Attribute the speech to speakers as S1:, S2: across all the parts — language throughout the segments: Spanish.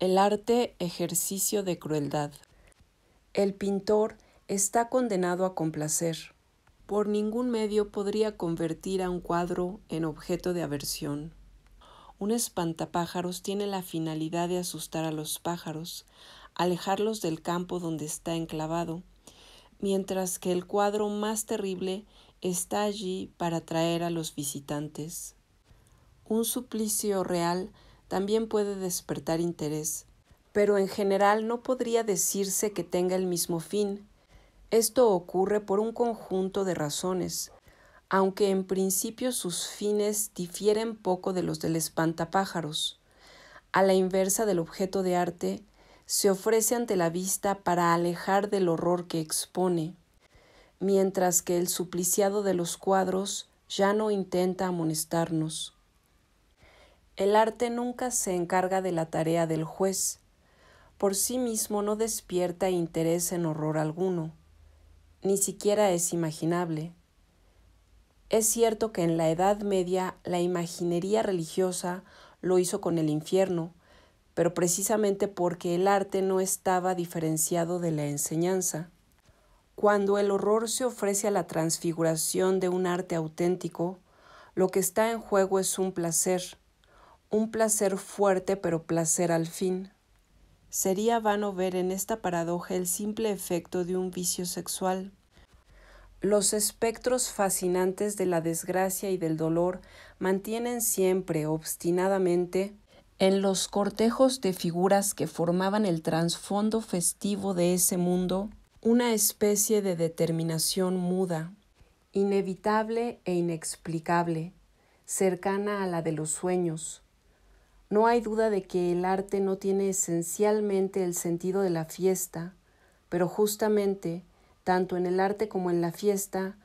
S1: El arte, ejercicio de crueldad. El pintor está condenado a complacer. Por ningún medio podría convertir a un cuadro en objeto de aversión. Un espantapájaros tiene la finalidad de asustar a los pájaros, alejarlos del campo donde está enclavado, mientras que el cuadro más terrible está allí para atraer a los visitantes. Un suplicio real también puede despertar interés, pero en general no podría decirse que tenga el mismo fin. Esto ocurre por un conjunto de razones, aunque en principio sus fines difieren poco de los del espantapájaros. A la inversa del objeto de arte, se ofrece ante la vista para alejar del horror que expone, mientras que el supliciado de los cuadros ya no intenta amonestarnos. El arte nunca se encarga de la tarea del juez. Por sí mismo no despierta interés en horror alguno, ni siquiera es imaginable. Es cierto que en la Edad Media la imaginería religiosa lo hizo con el infierno, pero precisamente porque el arte no estaba diferenciado de la enseñanza. Cuando el horror se ofrece a la transfiguración de un arte auténtico, lo que está en juego es un placer fuerte pero placer al fin. Sería vano ver en esta paradoja el simple efecto de un vicio sexual. Los espectros fascinantes de la desgracia y del dolor mantienen siempre, obstinadamente, en los cortejos de figuras que formaban el trasfondo festivo de ese mundo, una especie de determinación muda, inevitable e inexplicable, cercana a la de los sueños. No hay duda de que el arte no tiene esencialmente el sentido de la fiesta, pero justamente, tanto en el arte como en la fiesta,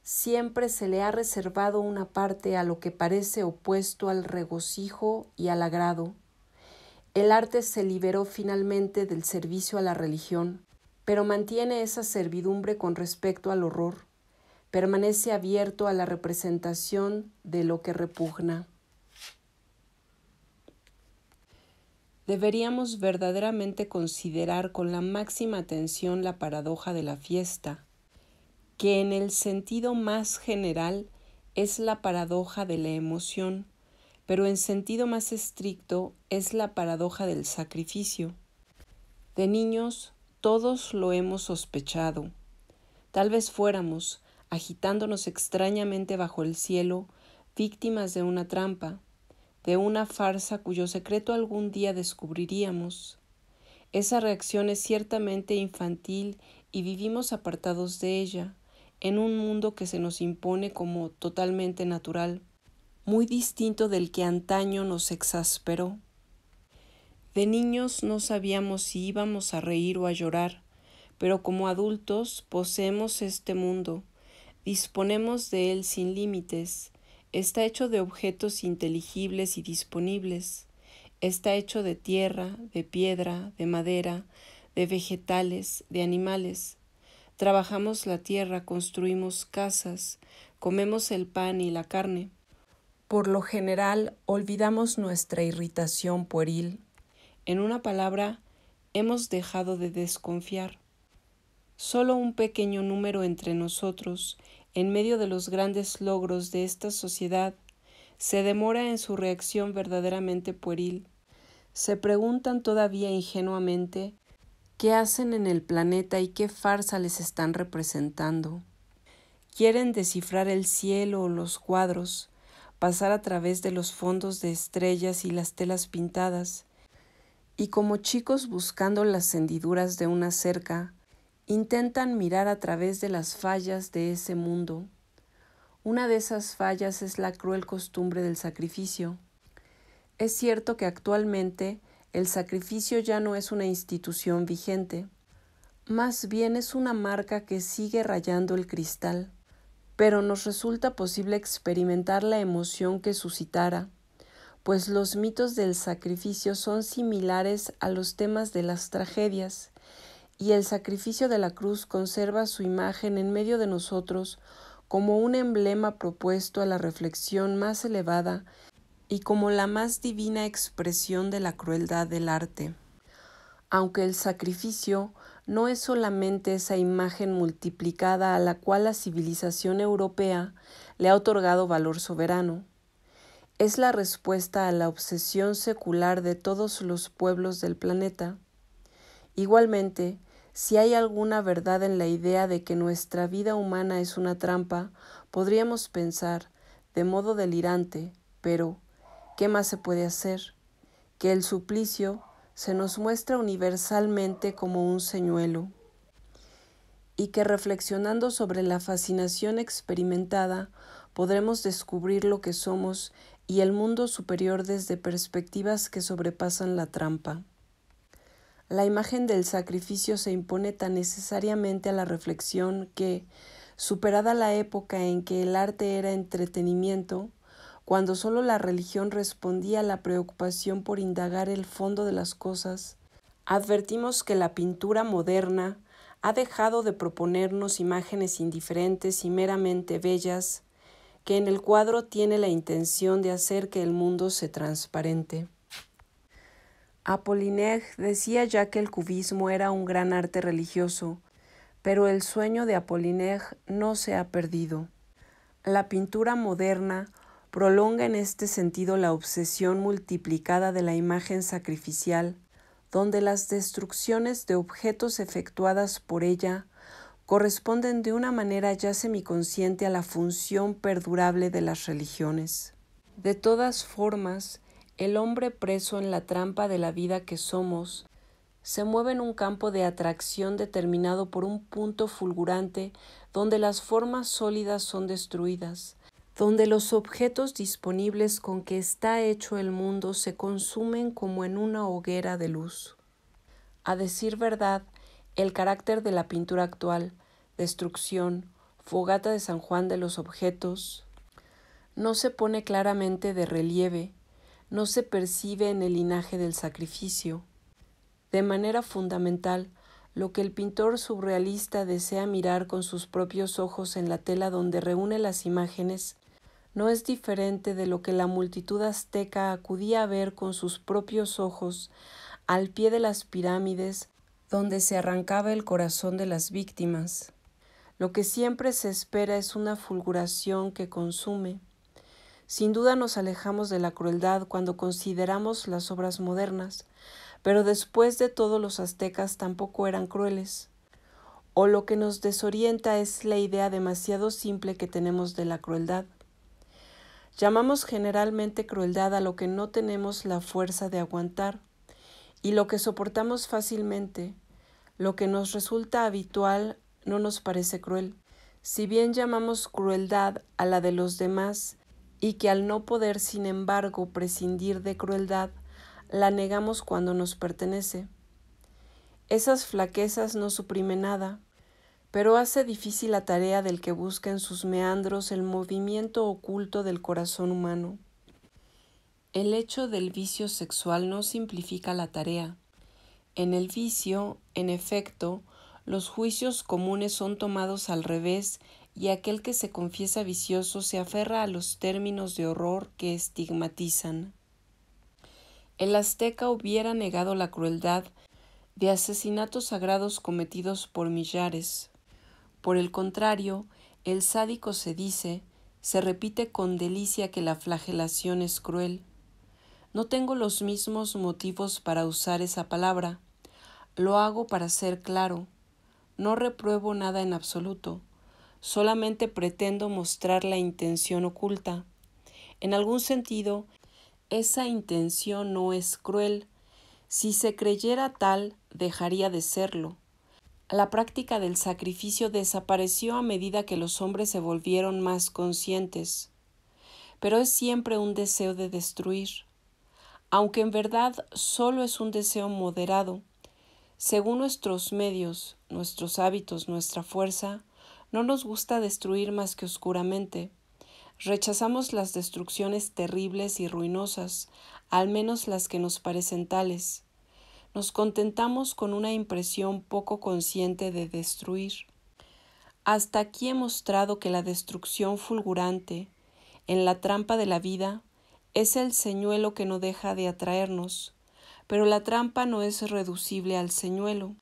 S1: siempre se le ha reservado una parte a lo que parece opuesto al regocijo y al agrado. El arte se liberó finalmente del servicio a la religión, pero mantiene esa servidumbre con respecto al horror, permanece abierto a la representación de lo que repugna. Deberíamos verdaderamente considerar con la máxima atención la paradoja de la fiesta, que en el sentido más general es la paradoja de la emoción, pero en sentido más estricto es la paradoja del sacrificio. De niños todos lo hemos sospechado. Tal vez fuéramos, agitándonos extrañamente bajo el cielo, víctimas de una trampa, de una farsa cuyo secreto algún día descubriríamos. Esa reacción es ciertamente infantil y vivimos apartados de ella, en un mundo que se nos impone como totalmente natural, muy distinto del que antaño nos exasperó. De niños no sabíamos si íbamos a reír o a llorar, pero como adultos poseemos este mundo, disponemos de él sin límites. Está hecho de objetos inteligibles y disponibles. Está hecho de tierra, de piedra, de madera, de vegetales, de animales. Trabajamos la tierra, construimos casas, comemos el pan y la carne. Por lo general, olvidamos nuestra irritación pueril. En una palabra, hemos dejado de desconfiar. Solo un pequeño número entre nosotros, en medio de los grandes logros de esta sociedad, se demora en su reacción verdaderamente pueril. Se preguntan todavía ingenuamente qué hacen en el planeta y qué farsa les están representando. Quieren descifrar el cielo o los cuadros, pasar a través de los fondos de estrellas y las telas pintadas, y como chicos buscando las hendiduras de una cerca, intentan mirar a través de las fallas de ese mundo. Una de esas fallas es la cruel costumbre del sacrificio. Es cierto que actualmente el sacrificio ya no es una institución vigente, más bien es una marca que sigue rayando el cristal, pero nos resulta posible experimentar la emoción que suscitara, pues los mitos del sacrificio son similares a los temas de las tragedias, y el sacrificio de la cruz conserva su imagen en medio de nosotros como un emblema propuesto a la reflexión más elevada y como la más divina expresión de la crueldad del arte. Aunque el sacrificio no es solamente esa imagen multiplicada a la cual la civilización europea le ha otorgado valor soberano, es la respuesta a la obsesión secular de todos los pueblos del planeta. Igualmente, si hay alguna verdad en la idea de que nuestra vida humana es una trampa, podríamos pensar, de modo delirante, pero ¿qué más se puede hacer? Que el suplicio se nos muestra universalmente como un señuelo, y que reflexionando sobre la fascinación experimentada podremos descubrir lo que somos y el mundo superior desde perspectivas que sobrepasan la trampa. La imagen del sacrificio se impone tan necesariamente a la reflexión que, superada la época en que el arte era entretenimiento, cuando sólo la religión respondía a la preocupación por indagar el fondo de las cosas, advertimos que la pintura moderna ha dejado de proponernos imágenes indiferentes y meramente bellas, que en el cuadro tiene la intención de hacer que el mundo se transparente. Apollinaire decía ya que el cubismo era un gran arte religioso, pero el sueño de Apollinaire no se ha perdido. La pintura moderna prolonga en este sentido la obsesión multiplicada de la imagen sacrificial, donde las destrucciones de objetos efectuadas por ella corresponden de una manera ya semiconsciente a la función perdurable de las religiones. De todas formas, el hombre preso en la trampa de la vida que somos se mueve en un campo de atracción determinado por un punto fulgurante donde las formas sólidas son destruidas, donde los objetos disponibles con que está hecho el mundo se consumen como en una hoguera de luz. A decir verdad, el carácter de la pintura actual, destrucción, fogata de San Juan de los objetos, no se pone claramente de relieve, no se percibe en el linaje del sacrificio. De manera fundamental, lo que el pintor surrealista desea mirar con sus propios ojos en la tela donde reúne las imágenes no es diferente de lo que la multitud azteca acudía a ver con sus propios ojos al pie de las pirámides donde se arrancaba el corazón de las víctimas. Lo que siempre se espera es una fulguración que consume. Sin duda nos alejamos de la crueldad cuando consideramos las obras modernas, pero después de todo los aztecas tampoco eran crueles. O lo que nos desorienta es la idea demasiado simple que tenemos de la crueldad. Llamamos generalmente crueldad a lo que no tenemos la fuerza de aguantar, y lo que soportamos fácilmente, lo que nos resulta habitual, no nos parece cruel. Si bien llamamos crueldad a la de los demás, y que al no poder, sin embargo, prescindir de crueldad, la negamos cuando nos pertenece. Esas flaquezas no suprimen nada, pero hace difícil la tarea del que busca en sus meandros el movimiento oculto del corazón humano. El hecho del vicio sexual no simplifica la tarea. En el vicio, en efecto, los juicios comunes son tomados al revés y aquel que se confiesa vicioso se aferra a los términos de horror que estigmatizan. El azteca hubiera negado la crueldad de asesinatos sagrados cometidos por millares. Por el contrario, el sádico se dice, se repite con delicia que la flagelación es cruel. No tengo los mismos motivos para usar esa palabra. Lo hago para ser claro. No repruebo nada en absoluto. Solamente pretendo mostrar la intención oculta. En algún sentido, esa intención no es cruel. Si se creyera tal, dejaría de serlo. La práctica del sacrificio desapareció a medida que los hombres se volvieron más conscientes. Pero es siempre un deseo de destruir, aunque en verdad solo es un deseo moderado. Según nuestros medios, nuestros hábitos, nuestra fuerza, no nos gusta destruir más que oscuramente. Rechazamos las destrucciones terribles y ruinosas, al menos las que nos parecen tales. Nos contentamos con una impresión poco consciente de destruir. Hasta aquí he mostrado que la destrucción fulgurante, en la trampa de la vida, Es el señuelo que no deja de atraernos, pero la trampa no es reducible al señuelo.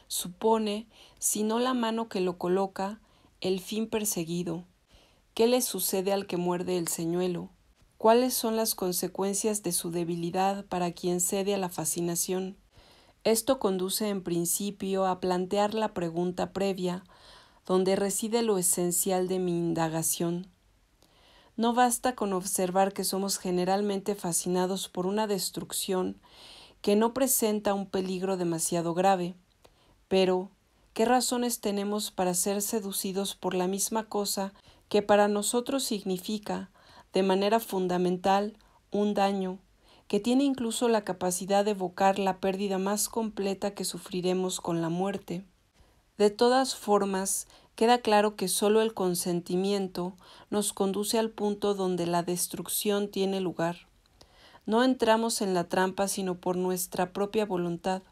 S1: Supone, si no la mano que lo coloca, el fin perseguido. ¿Qué le sucede al que muerde el señuelo? ¿Cuáles son las consecuencias de su debilidad para quien cede a la fascinación? Esto conduce en principio a plantear la pregunta previa, donde reside lo esencial de mi indagación. No basta con observar que somos generalmente fascinados por una destrucción que no presenta un peligro demasiado grave, pero ¿qué razones tenemos para ser seducidos por la misma cosa que para nosotros significa, de manera fundamental, un daño, que tiene incluso la capacidad de evocar la pérdida más completa que sufriremos con la muerte? De todas formas, queda claro que sólo el consentimiento nos conduce al punto donde la destrucción tiene lugar. No entramos en la trampa sino por nuestra propia voluntad.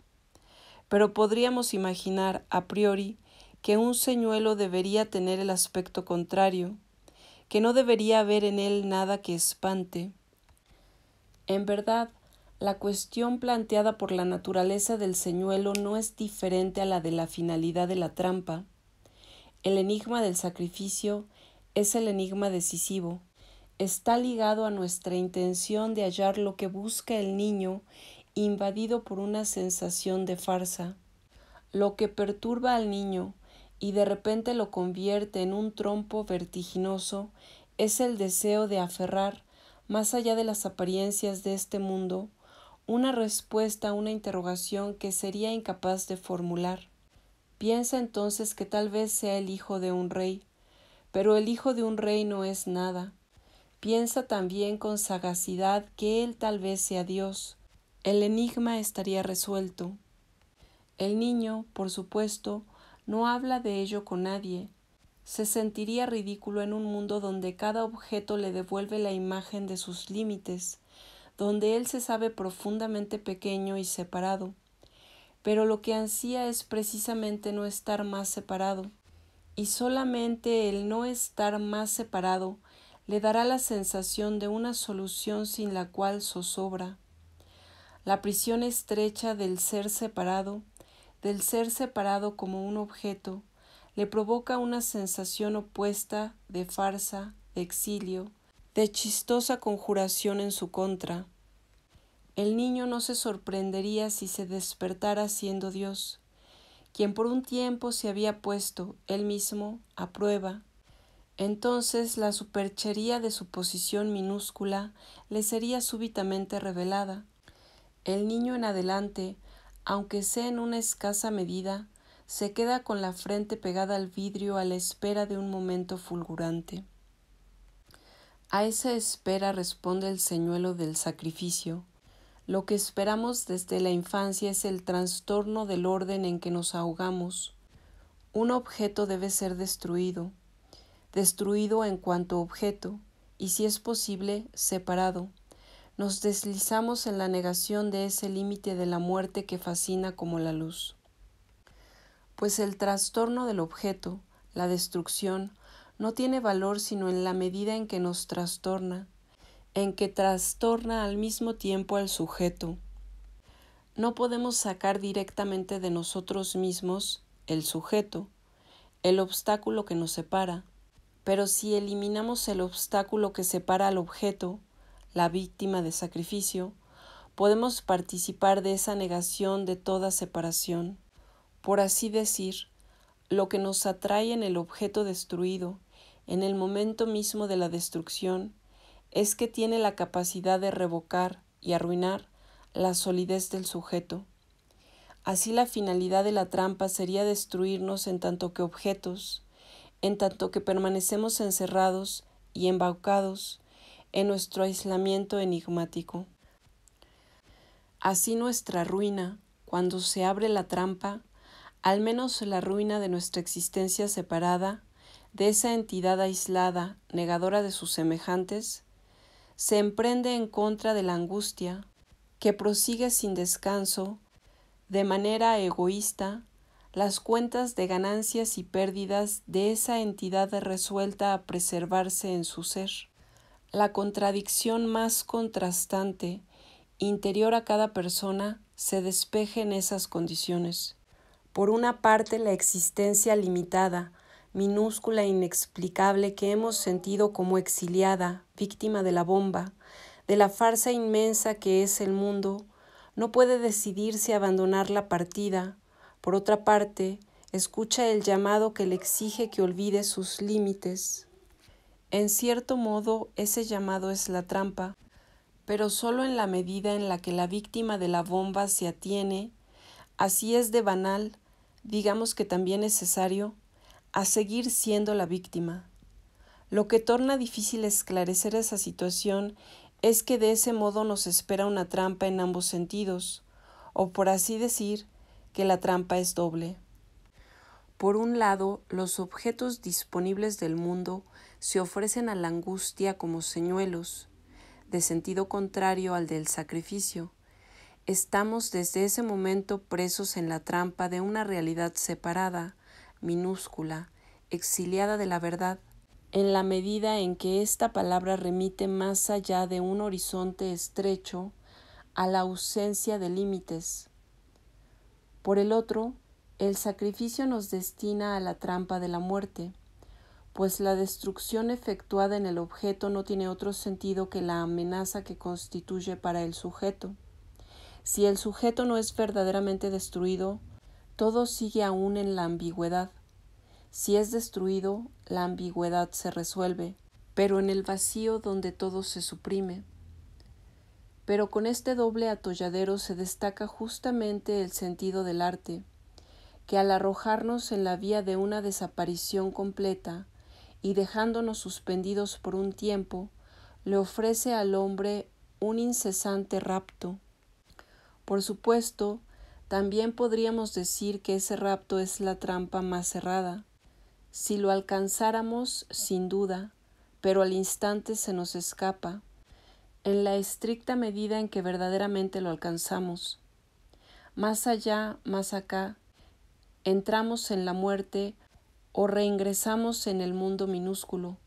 S1: Pero podríamos imaginar a priori que un señuelo debería tener el aspecto contrario, que no debería haber en él nada que espante. En verdad, la cuestión planteada por la naturaleza del señuelo no es diferente a la de la finalidad de la trampa. El enigma del sacrificio es el enigma decisivo. Está ligado a nuestra intención de hallar lo que busca el niño, invadido por una sensación de farsa. Lo que perturba al niño y de repente lo convierte en un trompo vertiginoso es el deseo de aferrar, más allá de las apariencias de este mundo, una respuesta a una interrogación que sería incapaz de formular. Piensa entonces que tal vez sea el hijo de un rey, pero el hijo de un rey no es nada. Piensa también con sagacidad que él tal vez sea Dios. El enigma estaría resuelto. El niño, por supuesto, no habla de ello con nadie. Se sentiría ridículo en un mundo donde cada objeto le devuelve la imagen de sus límites, donde él se sabe profundamente pequeño y separado. Pero lo que ansía es precisamente no estar más separado, y solamente el no estar más separado le dará la sensación de una solución sin la cual zozobra. La prisión estrecha del ser separado como un objeto, le provoca una sensación opuesta de farsa, de exilio, de chistosa conjuración en su contra. El niño no se sorprendería si se despertara siendo Dios, quien por un tiempo se había puesto él mismo a prueba. Entonces la superchería de su posición minúscula le sería súbitamente revelada. El niño en adelante, aunque sea en una escasa medida, se queda con la frente pegada al vidrio a la espera de un momento fulgurante. A esa espera responde el señuelo del sacrificio. Lo que esperamos desde la infancia es el trastorno del orden en que nos ahogamos. Un objeto debe ser destruido en cuanto objeto, y si es posible, separado. Nos deslizamos en la negación de ese límite de la muerte que fascina como la luz. Pues el trastorno del objeto, la destrucción, no tiene valor sino en la medida en que nos trastorna, en que trastorna al mismo tiempo al sujeto. No podemos sacar directamente de nosotros mismos el sujeto, el obstáculo que nos separa, pero si eliminamos el obstáculo que separa al objeto, la víctima de sacrificio, podemos participar de esa negación de toda separación. Por así decir, lo que nos atrae en el objeto destruido, en el momento mismo de la destrucción, es que tiene la capacidad de revocar y arruinar la solidez del sujeto. Así la finalidad de la trampa sería destruirnos en tanto que objetos, en tanto que permanecemos encerrados y embaucados en nuestro aislamiento enigmático. Así nuestra ruina, cuando se abre la trampa, al menos la ruina de nuestra existencia separada, de esa entidad aislada, negadora de sus semejantes, se emprende en contra de la angustia, que prosigue sin descanso, de manera egoísta, las cuentas de ganancias y pérdidas de esa entidad resuelta a preservarse en su ser. La contradicción más contrastante, interior a cada persona, se despeje en esas condiciones. Por una parte, la existencia limitada, minúscula e inexplicable que hemos sentido como exiliada, víctima de la bomba, de la farsa inmensa que es el mundo, no puede decidirse a abandonar la partida. Por otra parte, escucha el llamado que le exige que olvide sus límites. En cierto modo, ese llamado es la trampa, pero solo en la medida en la que la víctima de la bomba se atiene, así es de banal, digamos que también necesario, a seguir siendo la víctima. Lo que torna difícil esclarecer esa situación es que de ese modo nos espera una trampa en ambos sentidos, o por así decir, que la trampa es doble. Por un lado, los objetos disponibles del mundo se ofrecen a la angustia como señuelos, de sentido contrario al del sacrificio. Estamos desde ese momento presos en la trampa de una realidad separada, minúscula, exiliada de la verdad, en la medida en que esta palabra remite más allá de un horizonte estrecho a la ausencia de límites. Por el otro, el sacrificio nos destina a la trampa de la muerte, pues la destrucción efectuada en el objeto no tiene otro sentido que la amenaza que constituye para el sujeto. Si el sujeto no es verdaderamente destruido, todo sigue aún en la ambigüedad. Si es destruido, la ambigüedad se resuelve, pero en el vacío donde todo se suprime. Pero con este doble atolladero se destaca justamente el sentido del arte, que al arrojarnos en la vía de una desaparición completa y dejándonos suspendidos por un tiempo, le ofrece al hombre un incesante rapto. Por supuesto, también podríamos decir que ese rapto es la trampa más cerrada. Si lo alcanzáramos, sin duda, pero al instante se nos escapa, en la estricta medida en que verdaderamente lo alcanzamos. Más allá, más acá, entramos en la muerte o reingresamos en el mundo minúsculo.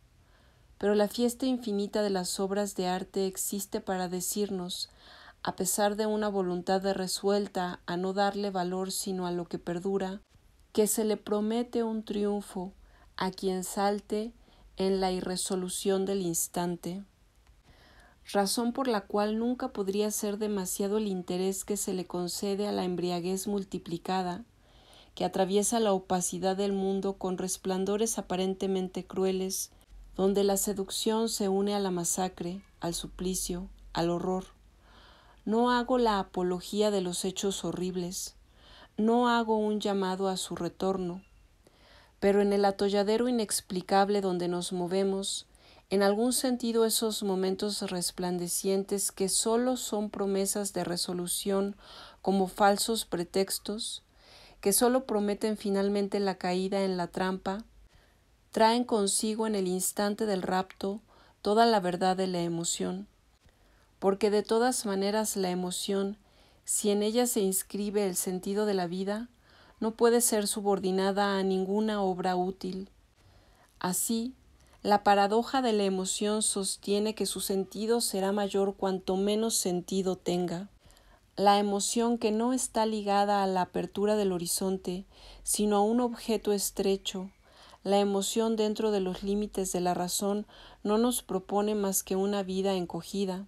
S1: Pero la fiesta infinita de las obras de arte existe para decirnos, a pesar de una voluntad resuelta a no darle valor sino a lo que perdura, que se le promete un triunfo a quien salte en la irresolución del instante, razón por la cual nunca podría ser demasiado el interés que se le concede a la embriaguez multiplicada, que atraviesa la opacidad del mundo con resplandores aparentemente crueles, donde la seducción se une a la masacre, al suplicio, al horror. No hago la apología de los hechos horribles, no hago un llamado a su retorno, pero en el atolladero inexplicable donde nos movemos, en algún sentido esos momentos resplandecientes que sólo son promesas de resolución como falsos pretextos, que sólo prometen finalmente la caída en la trampa, traen consigo en el instante del rapto toda la verdad de la emoción, porque de todas maneras la emoción, si en ella se inscribe el sentido de la vida, no puede ser subordinada a ninguna obra útil. Así, la paradoja de la emoción sostiene que su sentido será mayor cuanto menos sentido tenga. La emoción que no está ligada a la apertura del horizonte, sino a un objeto estrecho, la emoción dentro de los límites de la razón no nos propone más que una vida encogida,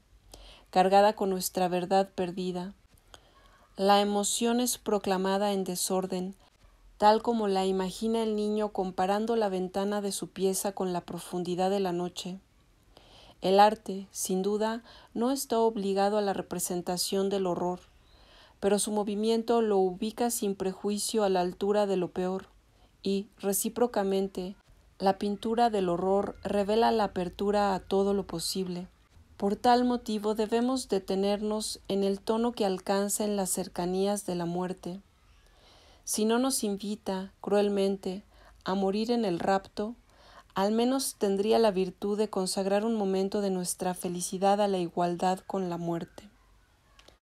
S1: cargada con nuestra verdad perdida. La emoción es proclamada en desorden, tal como la imagina el niño comparando la ventana de su pieza con la profundidad de la noche. El arte, sin duda, no está obligado a la representación del horror, pero su movimiento lo ubica sin prejuicio a la altura de lo peor, y, recíprocamente, la pintura del horror revela la apertura a todo lo posible. Por tal motivo debemos detenernos en el tono que alcanza en las cercanías de la muerte. Si no nos invita, cruelmente, a morir en el rapto, al menos tendría la virtud de consagrar un momento de nuestra felicidad a la igualdad con la muerte.